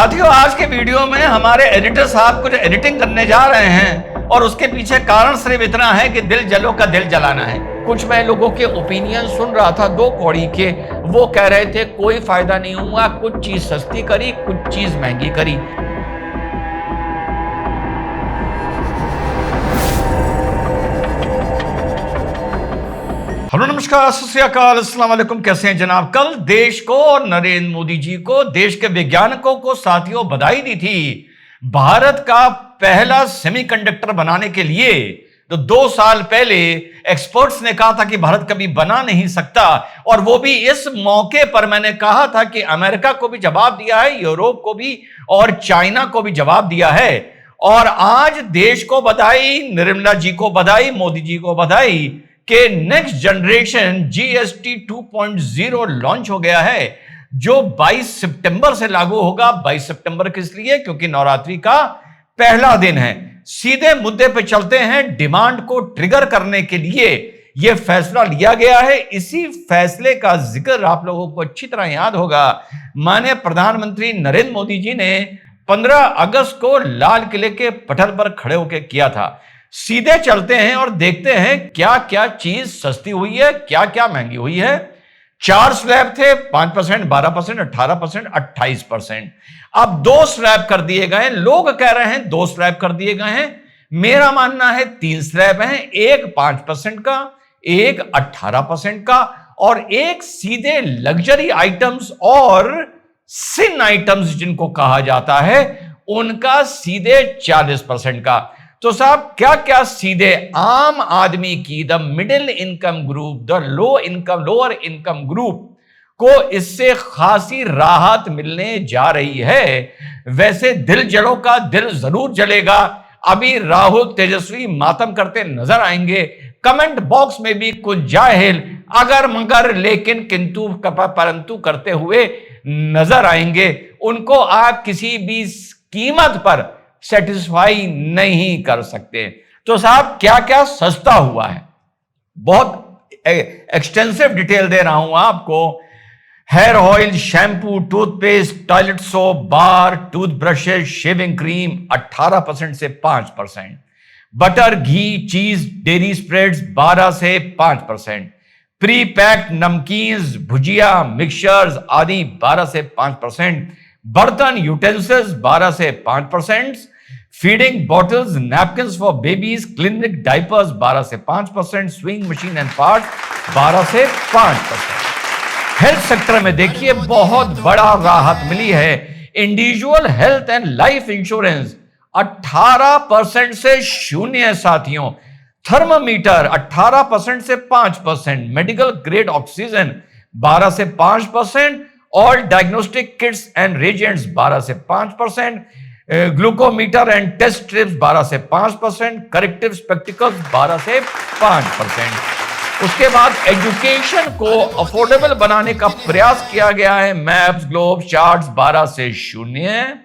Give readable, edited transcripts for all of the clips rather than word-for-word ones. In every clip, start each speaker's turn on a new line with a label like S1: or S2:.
S1: साथियों, आज के वीडियो में हमारे एडिटर साहब कुछ एडिटिंग करने जा रहे हैं और उसके पीछे कारण सिर्फ इतना है कि दिल जलो का दिल जलाना है। कुछ मैं लोगों के ओपिनियन सुन रहा था दो कौड़ी के, वो कह रहे थे कोई फायदा नहीं हुआ, कुछ चीज सस्ती करी, कुछ चीज महंगी करी। हेलो, नमस्कार, सत श्री अकाल, अस्सलाम वालेकुम। कैसे हैं जनाब? कल देश को और नरेंद्र मोदी जी को, देश के वैज्ञानिकों को साथियों बधाई दी थी। भारत का पहला सेमीकंडक्टर बनाने के लिए तो 2 साल पहले एक्सपर्ट्स ने कहा था कि भारत कभी बना नहीं सकता, और वो भी इस मौके पर मैंने कहा था कि अमेरिका को भी जवाब दिया है, यूरोप को भी और चाइना को भी जवाब दिया है। और आज देश को बधाई, निर्मला जी को बधाई, मोदी जी को बधाई कि नेक्स्ट जनरेशन जीएसटी 2.0 लॉन्च हो गया है, जो 22 सितंबर से लागू होगा। 22 सितंबर किस लिए? क्योंकि नवरात्रि का पहला दिन है। सीधे मुद्दे पे चलते हैं। डिमांड को ट्रिगर करने के लिए यह फैसला लिया गया है। इसी फैसले का जिक्र आप लोगों को अच्छी तरह याद होगा, माननीय प्रधानमंत्री नरेंद्र मोदी जी ने 15 अगस्त को लाल किले के पटल पर खड़े होकर किया था। सीधे चलते हैं और देखते हैं क्या क्या चीज सस्ती हुई है, क्या क्या महंगी हुई है। 4 स्लैब थे, 5%, 12%, 18%, 28%। अब 2 स्लैब कर दिए गए। लोग कह रहे हैं 2 स्लैब कर दिए गए हैं। मेरा मानना है 3 स्लैब हैं, एक 5% का, एक 18% का, और एक सीधे लग्जरी आइटम्स और सिन आइटम्स जिनको कहा जाता है उनका सीधे 40% का। तो साहब, क्या क्या सीधे आम आदमी की, the middle income group, the lower income group को इससे खासी राहत मिलने जा रही है। वैसे दिल जलो का दिल जरूर जलेगा। अभी राहुल तेजस्वी मातम करते नजर आएंगे। कमेंट बॉक्स में भी कुछ जाहिल अगर मगर लेकिन किंतु परंतु करते हुए नजर आएंगे। उनको आप किसी भी कीमत पर सेटिस्फाई नहीं कर सकते। तो साहब, क्या क्या सस्ता हुआ है, बहुत एक्सटेंसिव डिटेल दे रहा हूं आपको। Hair oil, shampoo, toothpaste, toilet soap, bar, toothbrushes, shaving cream 18% से 5%, बटर, घी, चीज, डेयरी स्प्रेड्स 12 से 5%, प्री पैक्ड नमकीन्स, भुजिया, मिक्सचर्स आदि 12 से 5%, बर्तन, यूटेंसिल्स 12 से 5%, feeding bottles, napkins for babies, clinic diapers 12 से 5%, स्विंग मशीन एंड पार्ट्स 12 से 5%। हेल्थ सेक्टर में देखिए बहुत बड़ा राहत मिली है। Individual health and life insurance 18% से 0 है साथियों। थर्मामीटर 18% से 5%, मेडिकल ग्रेड ऑक्सीजन 12 से 5%, all diagnostic Kitts and reagents 12 से 5%, ग्लूकोमीटर एंड टेस्ट स्ट्रिप्स 12 से 5%, करेक्टिव स्पेक्टिकल्स 12 से 5%। उसके बाद एजुकेशन को अफोर्डेबल बनाने का प्रयास किया गया है। मैप्स, ग्लोब, चार्ट्स 12 से 0।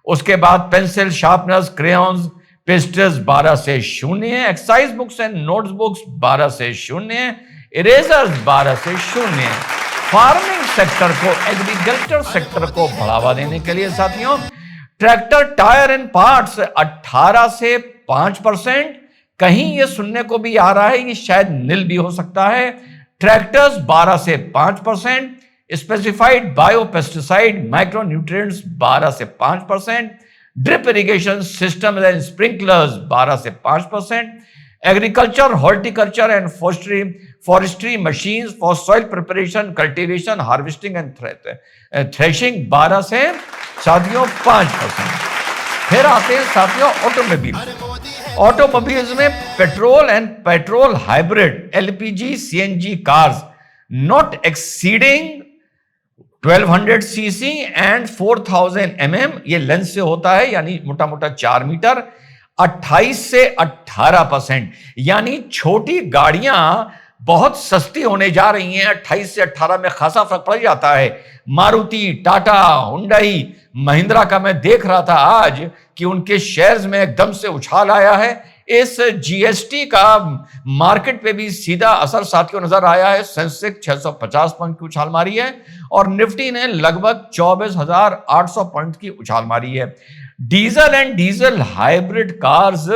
S1: उसके बाद पेंसिल, शार्पनर्स, क्रेयॉन्स, पेस्टल्स 12 से 0, exercise books and notes books 12 से 0, इरेजर्स 12 से 0। फार्मिंग सेक्टर को, एग्रीकल्चर सेक्टर को बढ़ावा देने के लिए साथियों, ट्रैक्टर, टायर एंड पार्ट्स 18 से 5%। कहीं ये सुनने को भी आ रहा है कि शायद नील भी हो सकता है। ट्रैक्टर्स 12 से 5%, स्पेसिफाइड बायोपेस्टिसाइड, माइक्रोन्यूट्रिएंट्स 12 से 5%, drip irrigation system and sprinklers 12 से 5%, agriculture, horticulture and forestry machines for soil preparation, cultivation, harvesting and threshing 12 से साथियों 5%। फिर आते हैं साथियों ऑटोमोबाइल्स में petrol and petrol hybrid, LPG, CNG cars not exceeding 1200 CC and 4000 mm, ये लेंस से होता है, यानी मोटा मोटा 4 मीटर, 28 से 18%। यानी छोटी गाड़ियां बहुत सस्ती होने जा रही हैं। 28 से 18 में खासा फर्क पड़ जाता है। मारुति, टाटा, हुंडई, महिंद्रा का मैं देख रहा था आज कि उनके शेयर्स में एकदम से उछाल आया है। इस जीएसटी का मार्केट पे भी सीधा असर साथियों नजर आया है। सेंसेक्स 650 पॉइंट की उछाल मारी है और निफ्टी ने लगभग 24,800 पॉइंट की उछाल मारी है। Diesel and diesel hybrid cars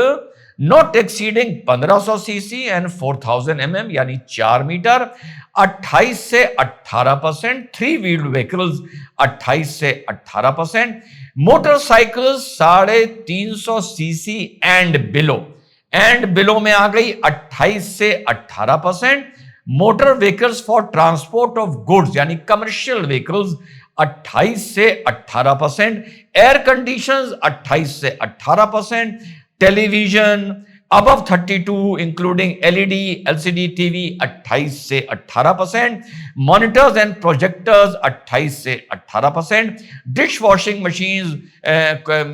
S1: not exceeding 1500 CC and 4000 यानी 4 मीटर 28 से 18%, थ्री व्हील्ड व्हीकल्स 28 से 18%, मोटरसाइकिल्स 350 सीसी एंड बिलो में आ गई 28 से 18%, motor vehicles for transport of goods यानी कमर्शियल व्हीकल्स 28 से 18%, एयर कंडीशनर्स 28 से 18%, television above 32 including LED LCD TV 28 से 18%, मॉनिटर्स एंड प्रोजेक्टर्स 28 से 18%, डिश वॉशिंग मशीन्स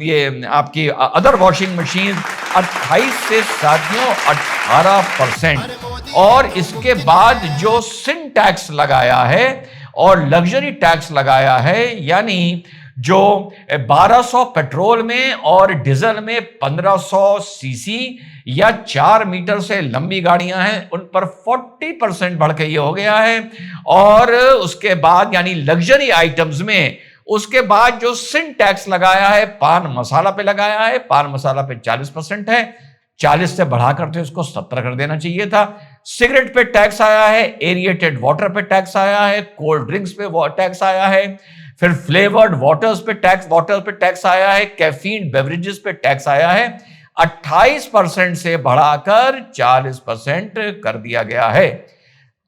S1: ये आपकी अदर वॉशिंग मशीन्स 28 से साथियों 18%। और इसके बाद जो सिन टैक्स लगाया है और लग्जरी टैक्स लगाया है यानी जो 1200 पेट्रोल में और डीजल में 1500 सीसी या 4 मीटर से लंबी गाड़ियां हैं उन पर 40% बढ़ के ये हो गया है। और उसके बाद यानी लग्जरी आइटम्स में उसके बाद जो सिन टैक्स लगाया है पान मसाला पे लगाया है, पान मसाला पे 40% है, 40 से बढ़ाकर तो इसको 70 कर देना चाहिए था। सिगरेट पे टैक्स आया है, एरिएटेड वाटर पे टैक्स आया है, कोल्ड ड्रिंक्स पे टैक्स आया है, फिर फ्लेवर्ड वाटर्स पे टैक्स आया है, कैफीन बेवरेजेस पे टैक्स आया है, 28% से बढ़ाकर 40% कर दिया गया है।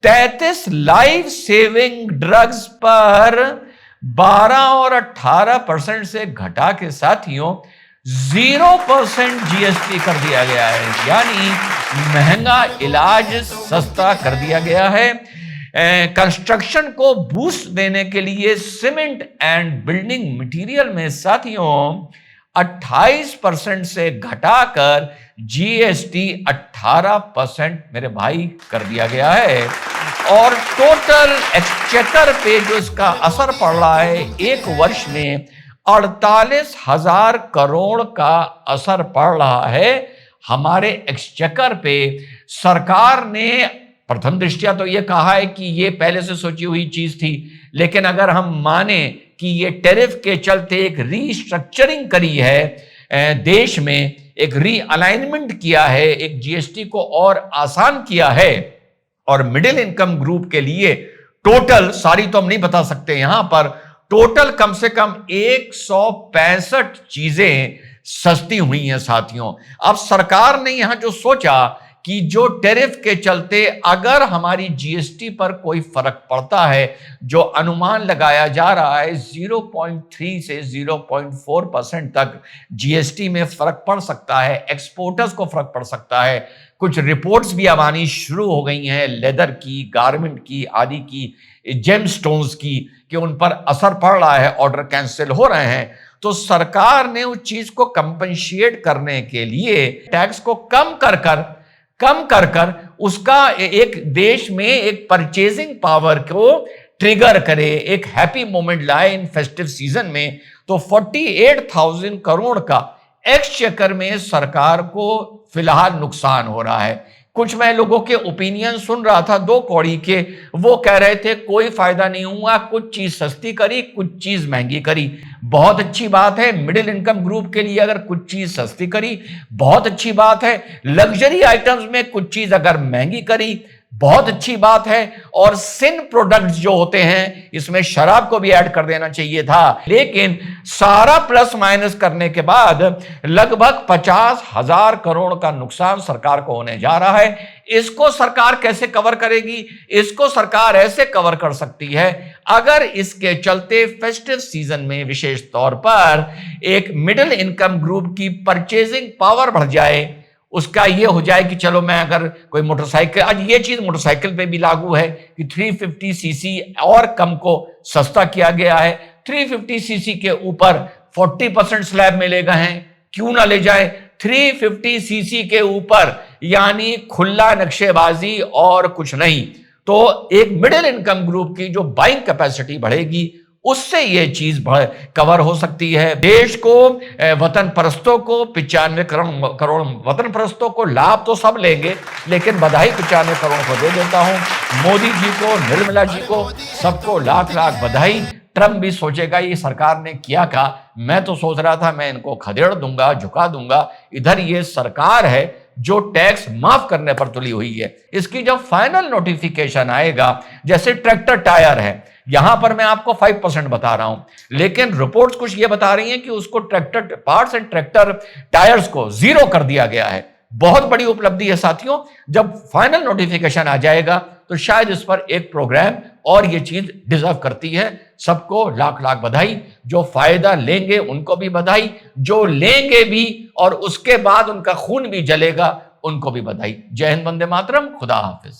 S1: 33 लाइफ सेविंग ड्रग्स पर 12 और 18% से घटा के साथियों 0% जीएसटी कर दिया गया है, यानी महंगा इलाज सस्ता कर दिया गया है। कंस्ट्रक्शन को बूस्ट देने के लिए सीमेंट एंड बिल्डिंग मटेरियल में साथियों 28% से घटाकर जीएसटी 18% मेरे भाई कर दिया गया है। और टोटल एक्सचेकर पे जो इसका असर पड़ रहा है एक वर्ष में 48,000 करोड़ का असर पड़ रहा है हमारे एक्सचेकर पे। सरकार ने प्रथम दृष्टया तो ये कहा है कि ये पहले से सोची हुई चीज थी, लेकिन अगर हम माने कि ये टैरिफ के चलते एक रीस्ट्रक्चरिंग करी है, देश में एक रीअलाइनमेंट किया है, एक जीएसटी को और आसान किया है और मिडिल इनकम ग्रुप के लिए टोटल सारी तो हम नहीं बता सकते यहां पर, टोटल कम से कम 165 चीजें सस्ती हुई हैं साथियों। अब सरकार ने यहां जो सोचा कि जो टैरिफ के चलते अगर हमारी जीएसटी पर कोई फर्क पड़ता है, जो अनुमान लगाया जा रहा है 0.3 से 0.4% तक जीएसटी में फर्क पड़ सकता है, एक्सपोर्टर्स को फर्क पड़ सकता है। कुछ रिपोर्ट्स भी अब आनी शुरू हो गई हैं लेदर की, गारमेंट की, आदि की, जेम स्टोन्स की, कि उन पर असर पड़ रहा है, ऑर्डर कैंसिल हो रहे हैं। तो सरकार ने उस चीज को कंपनशिएट करने के लिए टैक्स को कम कर कर उसका एक देश में एक परचेजिंग पावर को ट्रिगर करे, एक हैप्पी मोमेंट लाए इन फेस्टिव सीजन में। तो 48,000 करोड़ का एक्सचेकर में सरकार को फिलहाल नुकसान हो रहा है। कुछ मैं लोगों के ओपिनियन सुन रहा था दो कौड़ी के, वो कह रहे थे कोई फायदा नहीं हुआ, कुछ चीज सस्ती करी, कुछ चीज महंगी करी। बहुत अच्छी बात है, मिडिल इनकम ग्रुप के लिए अगर कुछ चीज सस्ती करी बहुत अच्छी बात है, लग्जरी आइटम्स में कुछ चीज अगर महंगी करी बहुत अच्छी बात है। और सिन प्रोडक्ट्स जो होते हैं इसमें शराब को भी ऐड कर देना चाहिए था, लेकिन सारा प्लस माइनस करने के बाद लगभग 50,000 करोड़ का नुकसान सरकार को होने जा रहा है। इसको सरकार कैसे कवर करेगी? इसको सरकार ऐसे कवर कर सकती है अगर इसके चलते फेस्टिव सीजन में विशेष तौर पर एक मिडिल इनकम ग्रुप की परचेजिंग पावर बढ़ जाए। उसका ये हो जाए कि चलो मैं अगर कोई मोटरसाइकिल, आज ये चीज मोटरसाइकिल पे भी लागू है कि 350 सीसी और कम को सस्ता किया गया है। 350 सीसी के ऊपर 40% स्लैब में ले गए हैं, क्यों ना ले जाए। 350 सीसी के ऊपर यानी खुला नक्शेबाजी और कुछ नहीं। तो एक मिडिल इनकम ग्रुप की जो बाइंग कैपेसिटी बढ़ेगी उससे ये चीज कवर हो सकती है। देश को, वतन परस्तों को, 95 करोड़ वतन परस्तों को लाभ तो सब लेंगे, लेकिन बधाई 95 करोड़ को दे देता हूं। मोदी जी को, निर्मला जी को, सबको लाख लाख बधाई। ट्रंप भी सोचेगा ये सरकार ने किया क्या, मैं तो सोच रहा था मैं इनको खदेड़ दूंगा, झुका दूंगा। इधर ये सरकार है जो टैक्स माफ करने पर तुली हुई है। इसकी जब फाइनल नोटिफिकेशन आएगा, जैसे ट्रैक्टर टायर है, यहां पर मैं आपको 5% बता रहा हूं, लेकिन रिपोर्ट्स कुछ ये बता रही हैं कि उसको tractor parts and tractor tyres को 0 कर दिया गया है। बहुत बड़ी उपलब्धि है साथियों। जब फाइनल नोटिफिकेशन आ जाएगा तो शायद इस पर एक प्रोग्राम, और ये चीज डिजर्व करती है। सबको लाख लाख बधाई। जो फायदा लेंगे उनको भी बधाई, जो लेंगे भी और उसके बाद उनका खून भी जलेगा उनको भी बधाई। जय हिंद, वंदे मातरम, खुदा हाफिज।